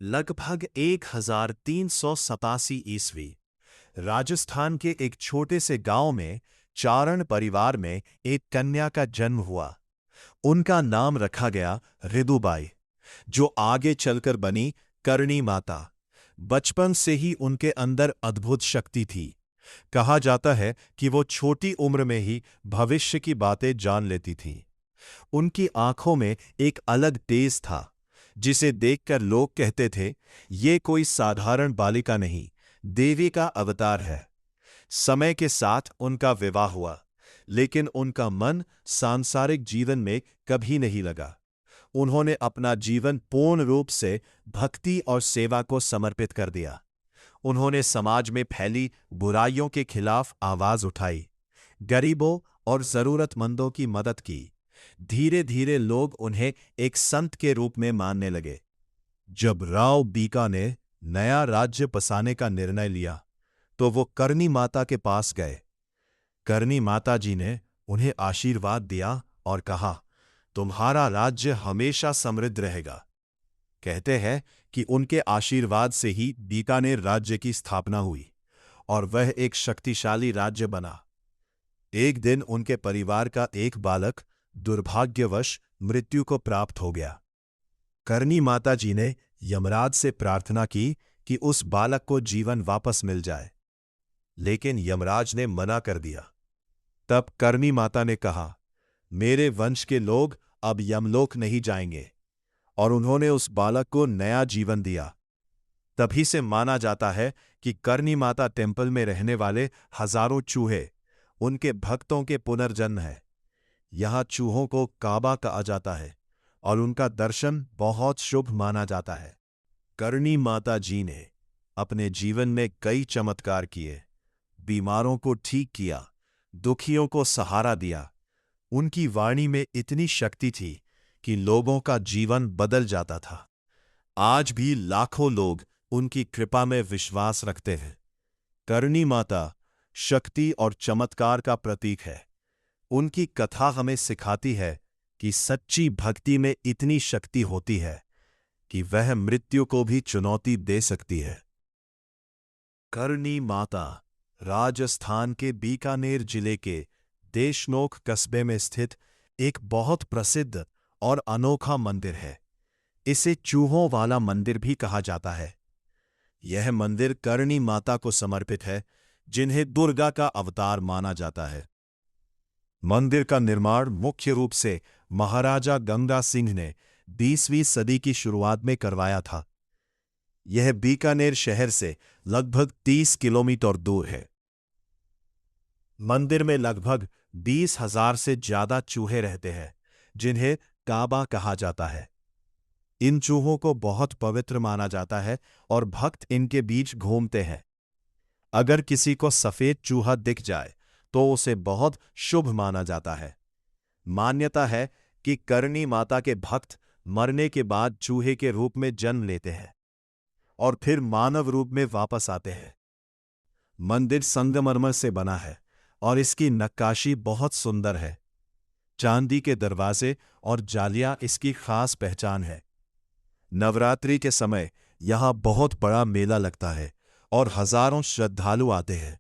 लगभग 1387 ईस्वी राजस्थान के एक छोटे से गांव में चारण परिवार में एक कन्या का जन्म हुआ। उनका नाम रखा गया रिदुबाई, जो आगे चलकर बनी करणी माता। बचपन से ही उनके अंदर अद्भुत शक्ति थी। कहा जाता है कि वो छोटी उम्र में ही भविष्य की बातें जान लेती थी। उनकी आंखों में एक अलग तेज था, जिसे देखकर लोग कहते थे, ये कोई साधारण बालिका नहीं, देवी का अवतार है। समय के साथ उनका विवाह हुआ, लेकिन उनका मन सांसारिक जीवन में कभी नहीं लगा। उन्होंने अपना जीवन पूर्ण रूप से भक्ति और सेवा को समर्पित कर दिया। उन्होंने समाज में फैली बुराइयों के खिलाफ आवाज उठाई, गरीबों और जरूरतमंदों की मदद की। धीरे धीरे लोग उन्हें एक संत के रूप में मानने लगे। जब राव बीका ने नया राज्य बसाने का निर्णय लिया, तो वो करणी माता के पास गए। करणी माता जी ने उन्हें आशीर्वाद दिया और कहा, तुम्हारा राज्य हमेशा समृद्ध रहेगा। कहते हैं कि उनके आशीर्वाद से ही बीकानेर राज्य की स्थापना हुई और वह एक शक्तिशाली राज्य बना। एक दिन उनके परिवार का एक बालक दुर्भाग्यवश मृत्यु को प्राप्त हो गया। करणी माता जी ने यमराज से प्रार्थना की कि उस बालक को जीवन वापस मिल जाए, लेकिन यमराज ने मना कर दिया। तब करणी माता ने कहा, मेरे वंश के लोग अब यमलोक नहीं जाएंगे, और उन्होंने उस बालक को नया जीवन दिया। तभी से माना जाता है कि करणी माता टेम्पल में रहने वाले हजारों चूहे उनके भक्तों के पुनर्जन्म है। यहां चूहों को काबा कहा जाता है और उनका दर्शन बहुत शुभ माना जाता है। करणी माता जी ने अपने जीवन में कई चमत्कार किए, बीमारों को ठीक किया, दुखियों को सहारा दिया। उनकी वाणी में इतनी शक्ति थी कि लोगों का जीवन बदल जाता था। आज भी लाखों लोग उनकी कृपा में विश्वास रखते हैं। करणी माता शक्ति और चमत्कार का प्रतीक है। उनकी कथा हमें सिखाती है कि सच्ची भक्ति में इतनी शक्ति होती है कि वह मृत्यु को भी चुनौती दे सकती है। करणी माता राजस्थान के बीकानेर जिले के देशनोक कस्बे में स्थित एक बहुत प्रसिद्ध और अनोखा मंदिर है। इसे चूहों वाला मंदिर भी कहा जाता है। यह मंदिर करणी माता को समर्पित है, जिन्हें दुर्गा का अवतार माना जाता है। मंदिर का निर्माण मुख्य रूप से महाराजा गंगा सिंह ने 20वीं सदी की शुरुआत में करवाया था। यह बीकानेर शहर से लगभग 30 किलोमीटर दूर है। मंदिर में लगभग 20,000 से ज्यादा चूहे रहते हैं, जिन्हें काबा कहा जाता है। इन चूहों को बहुत पवित्र माना जाता है और भक्त इनके बीच घूमते हैं। अगर किसी को सफेद चूहा दिख जाए तो उसे बहुत शुभ माना जाता है। मान्यता है कि करणी माता के भक्त मरने के बाद चूहे के रूप में जन्म लेते हैं और फिर मानव रूप में वापस आते हैं। मंदिर संगमरमर से बना है और इसकी नक्काशी बहुत सुंदर है। चांदी के दरवाजे और जालियां इसकी खास पहचान है। नवरात्रि के समय यहां बहुत बड़ा मेला लगता है और हजारों श्रद्धालु आते हैं।